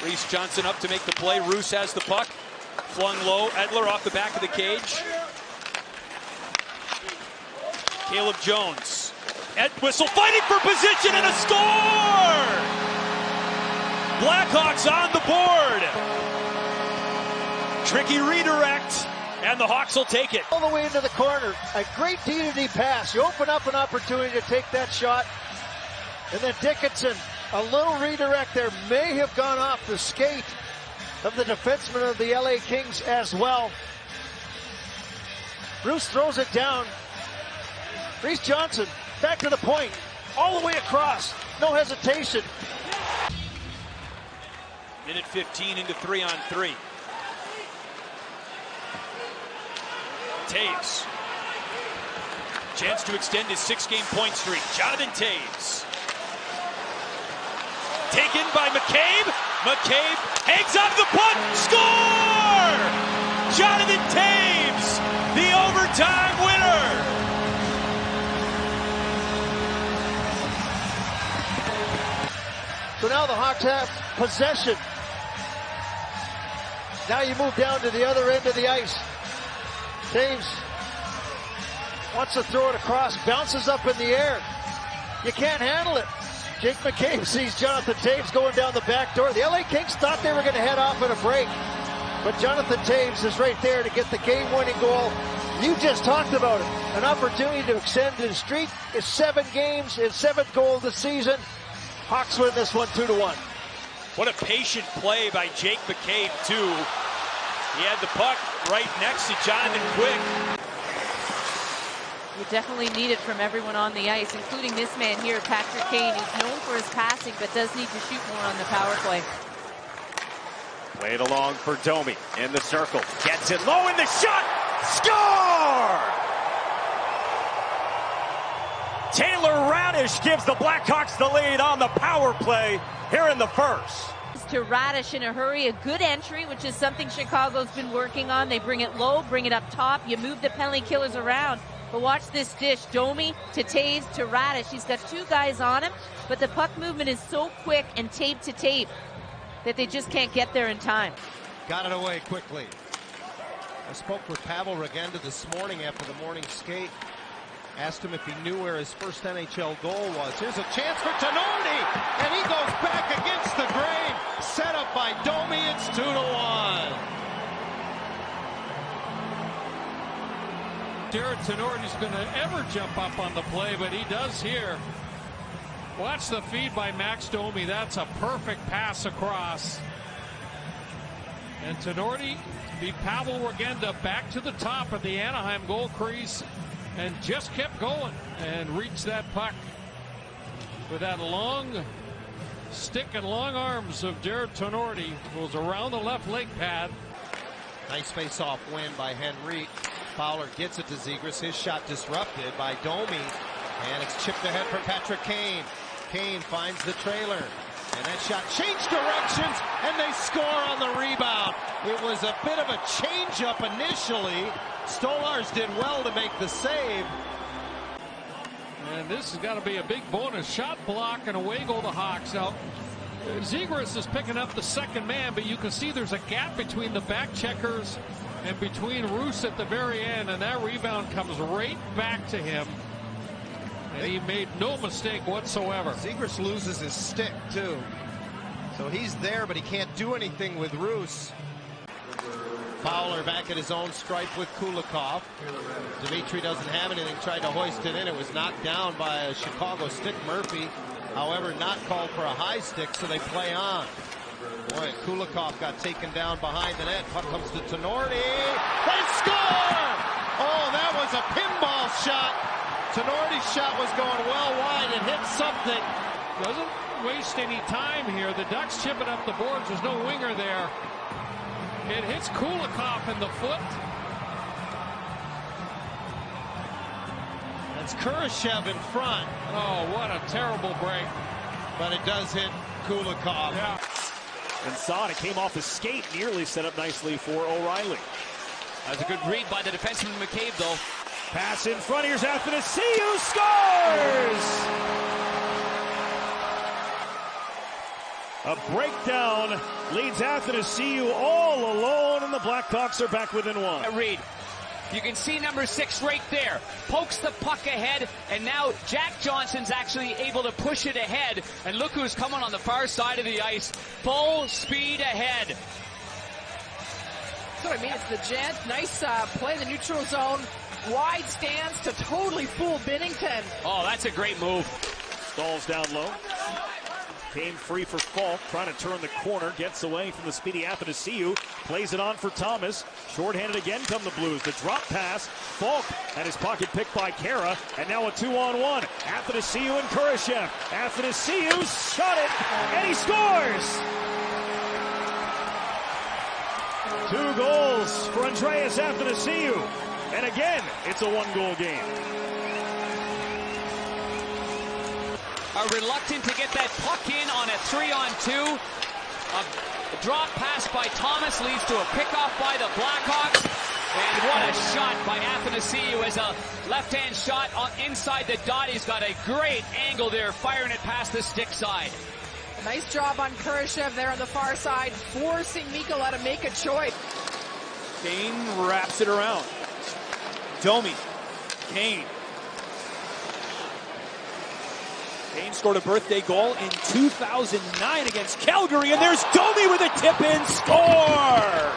Reese Johnson up to make the play. Roos has the puck. Flung low. Edler off the back of the cage. Caleb Jones. Whistle fighting for position and a score! Blackhawks on the board. Tricky redirect, and the Hawks will take it. All the way into the corner. A great D-to-D pass. You open up an opportunity to take that shot. And then Dickinson, a little redirect there, may have gone off the skate of the defenseman of the LA Kings as well. Bruce throws it down. Reese Johnson back to the point, all the way across, no hesitation. Minute 15 into 3-on-3. Taves. Chance to extend his 6-game point streak. Jonathan Taves. Taken by McCabe. McCabe hangs on to the puck. Score! Jonathan Taves, the overtime winner. So now the Hawks have possession. Now you move down to the other end of the ice. Taves wants to throw it across, bounces up in the air. You can't handle it. Jake McCabe sees Jonathan Taves going down the back door. The LA Kings thought they were going to head off in a break, but Jonathan Taves is right there to get the game-winning goal. You just talked about it. An opportunity to extend his streak. Is 7 games, his 7th goal of the season. Hawks win this one 2-1. What a patient play by Jake McCabe, too. He had the puck right next to Jonathan Quick. You definitely need it from everyone on the ice, including this man here, Patrick Kane, who's known for his passing, but does need to shoot more on the power play. Played along for Domi in the circle. Gets it low in the shot. Score! Taylor Radish gives the Blackhawks the lead on the power play here in the first. To Radish in a hurry, a good entry, which is something Chicago's been working on. They bring it low, bring it up top. You move the penalty killers around. But watch this dish. Domi to Taves to Radish. He's got 2 guys on him, but the puck movement is so quick and tape to tape that they just can't get there in time. Got it away quickly. I spoke with Pavel Regenda this morning after the morning skate. Asked him if he knew where his first NHL goal was. Here's a chance for Tenorti, and he goes back against the grain. Set up by Domi, it's 2-1. Jared Tenorti's going to ever jump up on the play, but he does here. Watch the feed by Max Domi. That's a perfect pass across. And Tenorti beat Pavel Regenda back to the top of the Anaheim goal crease and just kept going and reached that puck with that long stick and long arms of Jared Tenorti. Goes around the left leg pad. Nice face-off win by Henry. Fowler gets it to Zegras. His shot disrupted by Domi. And it's chipped ahead for Patrick Kane. Kane finds the trailer. And that shot changed directions, and they score on the rebound. It was a bit of a change-up initially. Stolars did well to make the save. And this has got to be a big bonus. Shot block, and away go the Hawks. Now, Zegras is picking up the second man, but you can see there's a gap between the back checkers and between Roos at the very end, and that rebound comes right back to him. And he made no mistake whatsoever. Zegras loses his stick, too. So he's there, but he can't do anything with Roos. Fowler back at his own stripe with Kulikov. Dimitri doesn't have anything, tried to hoist it in. It was knocked down by a Chicago stick. Murphy, however, not called for a high stick, so they play on. Boy, Kulikov got taken down behind the net. Puck comes to Tenorti. They score! Oh, that was a pinball shot. Tenorti's shot was going well wide and hit something. Doesn't waste any time here. The Ducks chip it up the boards. There's no winger there. It hits Kulikov in the foot. That's Kurashev in front. Oh, what a terrible break. But it does hit Kulikov. Yeah. And saw it. It came off his skate. Nearly set up nicely for O'Reilly. That's a good read by the defenseman McCabe, though. Pass in front. Here's Athanasiou. Scores! A breakdown leads Athanasiou all alone, and the Blackhawks are back within one. Reed, you can see number 6 right there. Pokes the puck ahead, and now Jack Johnson's actually able to push it ahead. And look who's coming on the far side of the ice. Full speed ahead. That's what I mean. It's the jet. Nice play in the neutral zone. Wide stance to totally fool Binnington. Oh, that's a great move. Stalls down low. Came free for Falk, trying to turn the corner, gets away from the speedy Athanasiou, plays it on for Thomas. Shorthanded again come the Blues. The drop pass, Falk and his pocket picked by Kara, and now a 2-on-1. Athanasiou and Kurashev. Athanasiou shot it, and he scores! 2 goals for Andreas Athanasiou, and again, it's a 1-goal game. Are reluctant to get that puck in on a 3-on-2. A drop pass by Thomas leads to a pickoff by the Blackhawks. And what a shot by Athanasiou as a left-hand shot on inside the dot. He's got a great angle there, firing it past the stick side. Nice job on Kurashev there on the far side, forcing Mikkola to make a choice. Kane wraps it around. Domi. Kane. Kane scored a birthday goal in 2009 against Calgary, and there's Domi with a tip-in score!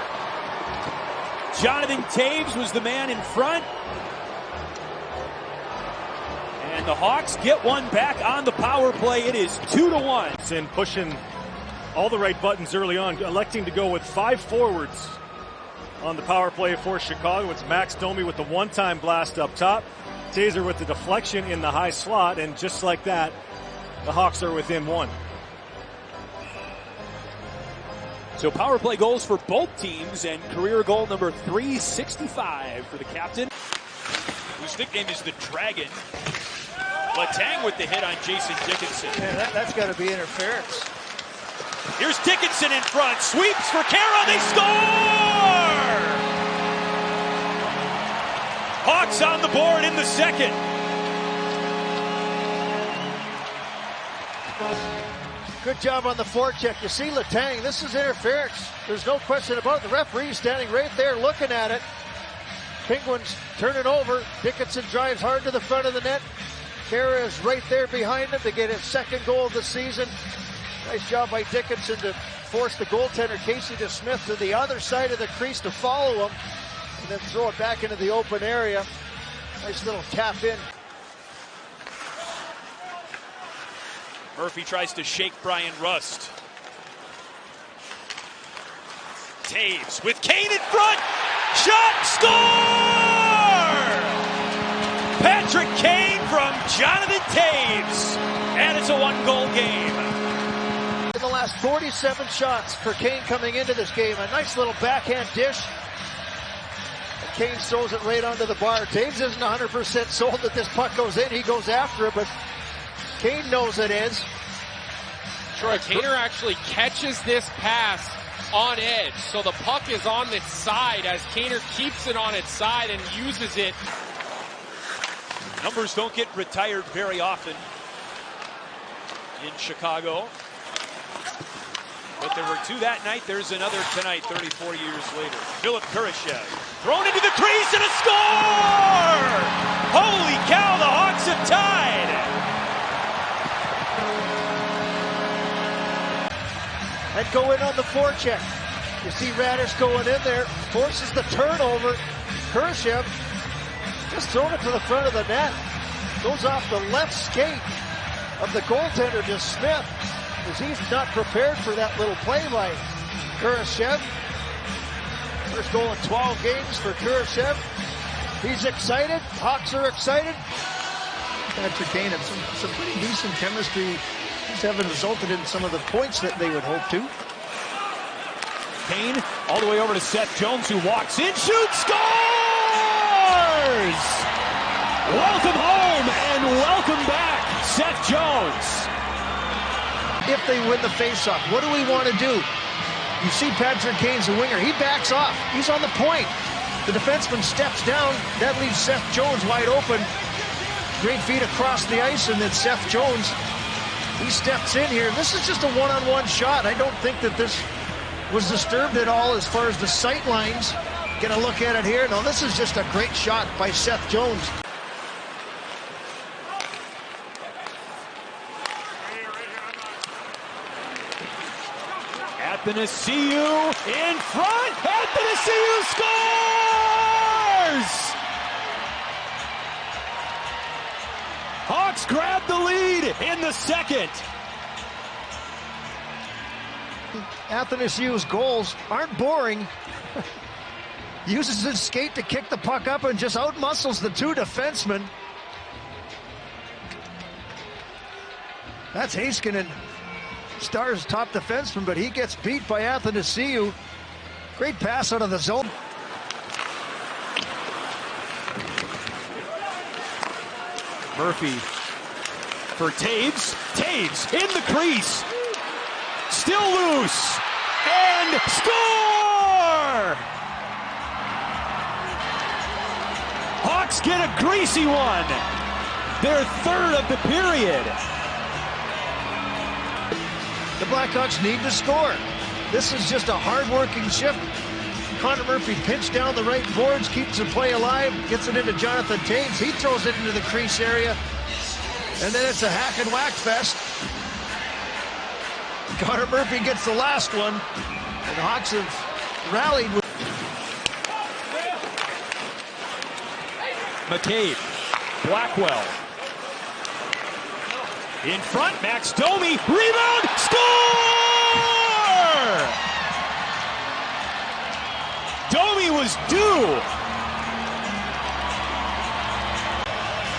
Jonathan Toews was the man in front. And the Hawks get one back on the power play. It is 2-1. And pushing all the right buttons early on, electing to go with 5 forwards on the power play for Chicago. It's Max Domi with the one-time blast up top. Taser with the deflection in the high slot, and just like that, the Hawks are within 1. So power play goals for both teams, and career goal number 365 for the captain, whose nickname is the Dragon. Letang with the hit on Jason Dickinson. Man, that's got to be interference. Here's Dickinson in front, sweeps for Kara, they score! Hawks on the board in the second. Good job on the forecheck. You see Letang, this is interference. There's no question about it. The referee standing right there looking at it. Penguins turn it over. Dickinson drives hard to the front of the net. Kara is right there behind him to get his 2nd goal of the season. Nice job by Dickinson to force the goaltender Casey DeSmith to the other side of the crease to follow him and then throw it back into the open area. Nice little tap in. Murphy tries to shake Brian Rust. Toews with Kane in front. Shot, score! Patrick Kane from Jonathan Toews. And it's a 1-goal game. In the last 47 shots for Kane coming into this game. A nice little backhand dish. And Kane throws it right onto the bar. Toews isn't 100% sold that this puck goes in. He goes after it, but Kane knows it is. Troy, Kaner actually catches this pass on edge. So the puck is on its side as Kaner keeps it on its side and uses it. Numbers don't get retired very often in Chicago. But there were 2 that night. There's another tonight, 34 years later. Philip Kurashev thrown into the crease and a score! Holy cow, the Hawks have tied! And go in on the forecheck. You see Radish going in there, forces the turnover. Kurashev just throwing it to the front of the net. Goes off the left skate of the goaltender, DeSmith, as he's not prepared for that little play by Kurashev. First goal in 12 games for Kurashev. He's excited. Hawks are excited. Patrick Kane had some pretty decent chemistry. Just haven't resulted in some of the points that they would hope to. Kane all the way over to Seth Jones, who walks in, shoots, scores! Welcome home and welcome back, Seth Jones. If they win the faceoff, what do we want to do? You see Patrick Kane's a winger. He backs off. He's on the point. The defenseman steps down. That leaves Seth Jones wide open. Great feet across the ice, and then Seth Jones He steps in here. This is just a one-on-one shot. I don't think that this was disturbed at all as far as the sight lines. Get a look at it here. No, this is just a great shot by Seth Jones. Athanasiou in front. Athanasiou scores! Hawks grab the lead in the second. Athanasiou's goals aren't boring. Uses his skate to kick the puck up and just outmuscles the two defensemen. That's Heiskanen, Star's top defenseman, but he gets beat by Athanasiou. Great pass out of the zone. Murphy for Taves. Taves in the crease. Still loose. And score! Hawks get a greasy one. Their third of the period. The Blackhawks need to score. This is just a hard-working shift. Connor Murphy pinched down the right boards, keeps the play alive, gets it into Jonathan Taves. He throws it into the crease area. And then it's a hack and whack fest. Connor Murphy gets the last one. And the Hawks have rallied. McCabe, Blackwell. In front, Max Domi, rebound, score! Domi was due.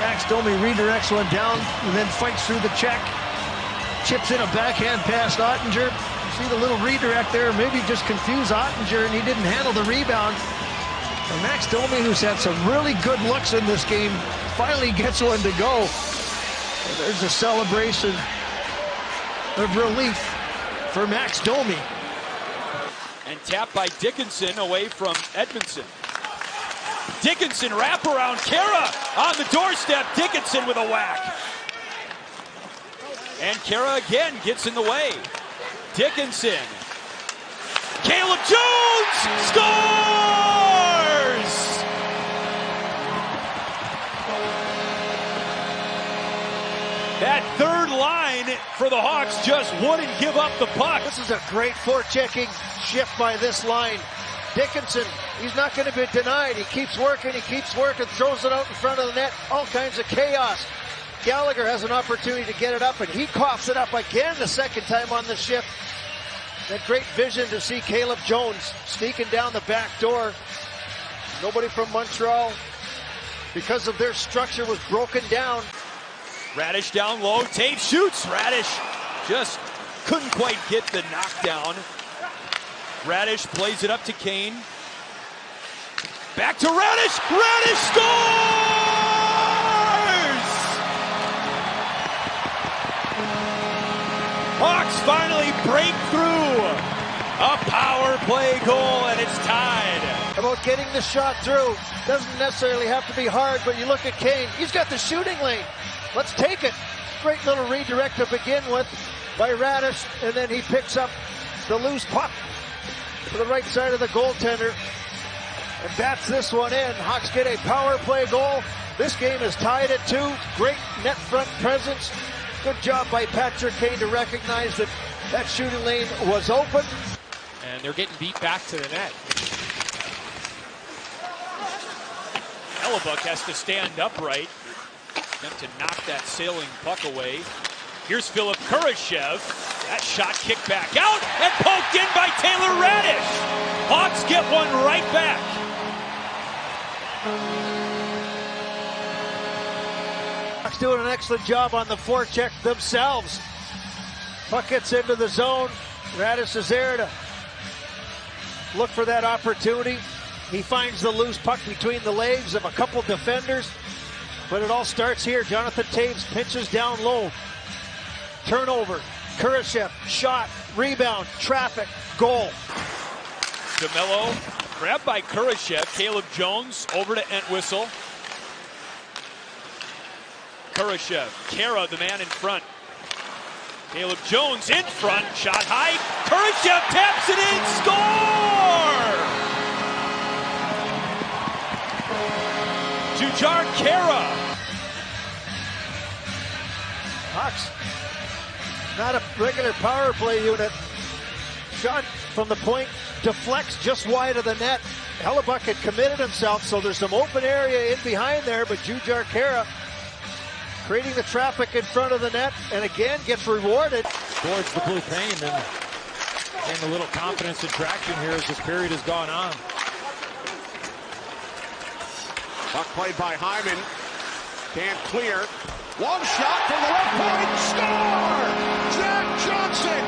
Max Domi redirects one down and then fights through the check. Chips in a backhand pass to Ottinger. See the little redirect there, maybe just confuse Ottinger, and he didn't handle the rebound. And Max Domi, who's had some really good looks in this game, finally gets one to go. And there's a celebration of relief for Max Domi. And tapped by Dickinson away from Edmondson. Dickinson wraparound, Kara on the doorstep. Dickinson with a whack. And Kara again gets in the way. Dickinson. Caleb Jones scores! That third line for the Hawks just wouldn't give up the puck. This is a great forechecking shift by this line. Dickinson, he's not going to be denied. He keeps working, throws it out in front of the net. All kinds of chaos. Gallagher has an opportunity to get it up, and he coughs it up again the second time on the shift. That great vision to see Caleb Jones sneaking down the back door. Nobody from Montreal, because of their structure, was broken down. Radish down low, Tate shoots. Radish just couldn't quite get the knockdown. Radish plays it up to Kane. Back to Radish. Radish scores! Hawks finally break through. A power play goal, and it's tied. About getting the shot through. Doesn't necessarily have to be hard, but you look at Kane. He's got the shooting lane. Let's take it. Great little redirect to begin with by Radish, and then he picks up the loose puck to the right side of the goaltender and bats this one in. Hawks get a power play goal. This game is tied at 2. Great net front presence. Good job by Patrick Kane to recognize that that shooting lane was open. And they're getting beat back to the net. Hellebuck has to stand upright to knock that sailing puck away. Here's Philip Kurashev. That shot kicked back out and poked in by Taylor Radish. Hawks get one right back. Hawks doing an excellent job on the forecheck themselves. Puck gets into the zone. Radish is there to look for that opportunity. He finds the loose puck between the legs of a couple defenders. But it all starts here. Jonathan Taves pinches down low. Turnover. Kurashev, shot, rebound, traffic, goal. DeMello, grabbed by Kurashev. Caleb Jones over to Entwistle. Kurashev, Kara, the man in front. Caleb Jones in front, shot high. Kurashev taps it in, score! Jujhar Khaira. Hawks, not a regular power play unit. Shot from the point, deflects just wide of the net. Hellebuck had committed himself, so there's some open area in behind there, but Jujhar Khaira creating the traffic in front of the net, and again gets rewarded. Towards the blue paint and gained a little confidence and traction here as this period has gone on. Puck played by Hyman. Can't clear. Long shot from the left point. Score! Jack Johnson!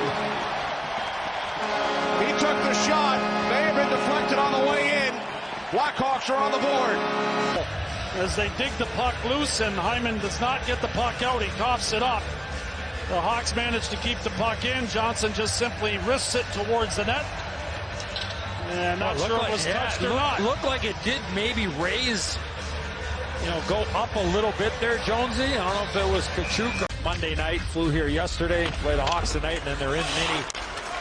He took the shot. May have been deflected on the way in. Blackhawks are on the board. As they dig the puck loose and Hyman does not get the puck out, he coughs it up. The Hawks manage to keep the puck in. Johnson just simply wrists it towards the net. And not sure it was touched or not. Looked like it did maybe raise, go up a little bit there, Jonesy. I don't know if it was Kachuk. Monday night, flew here yesterday, play the Hawks tonight, and then they're in Mini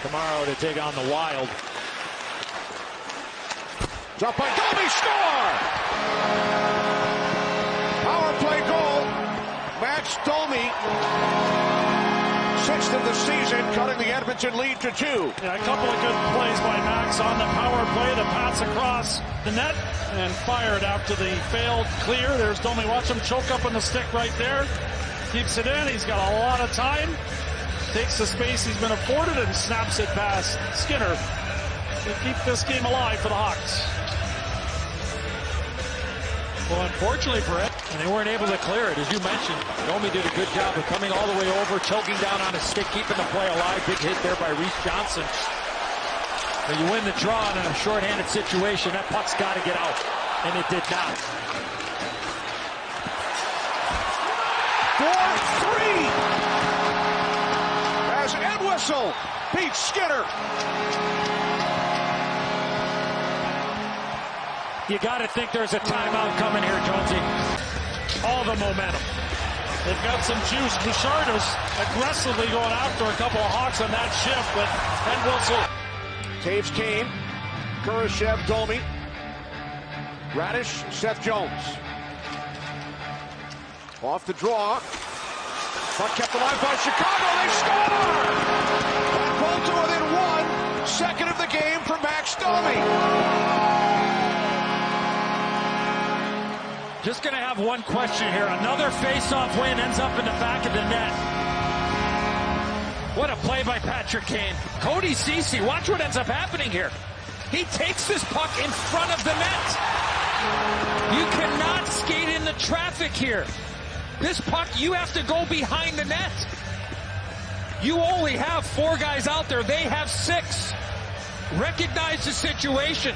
tomorrow to take on the Wild. Drop by Domi, score! Power play goal. Max Domi, 6th of the season, cutting the Edmonton lead to 2. Yeah, a couple of good plays by Max on the power play. The pass across the net and fired out to the failed clear. There's Domi. Watch him choke up on the stick right there. Keeps it in. He's got a lot of time. Takes the space he's been afforded and snaps it past Skinner to keep this game alive for the Hawks. Well, unfortunately for it, and they weren't able to clear it, as you mentioned. Domi did a good job of coming all the way over, choking down on a stick, keeping the play alive. Big hit there by Reese Johnson. But you win the draw in a shorthanded situation. That puck's got to get out, and it did not. 4-3 as Entwistle beats Skinner. You got to think there's a timeout coming here, Jonesy. All the momentum. They've got some juice. Bouchard is aggressively going after a couple of Hawks on that shift, but Entwistle. Taves Kane, Kurashev, Domi, Radish, Seth Jones. Off the draw. Puck kept alive by Chicago. They score! That pulled to within 1 second of the game for Max Domi. Just going to have one question here. Another face-off win ends up in the back of the net. What a play by Patrick Kane. Cody Ceci, watch what ends up happening here. He takes this puck in front of the net. You cannot skate in the traffic here. This puck, you have to go behind the net. You only have 4 guys out there. They have 6. Recognize the situation.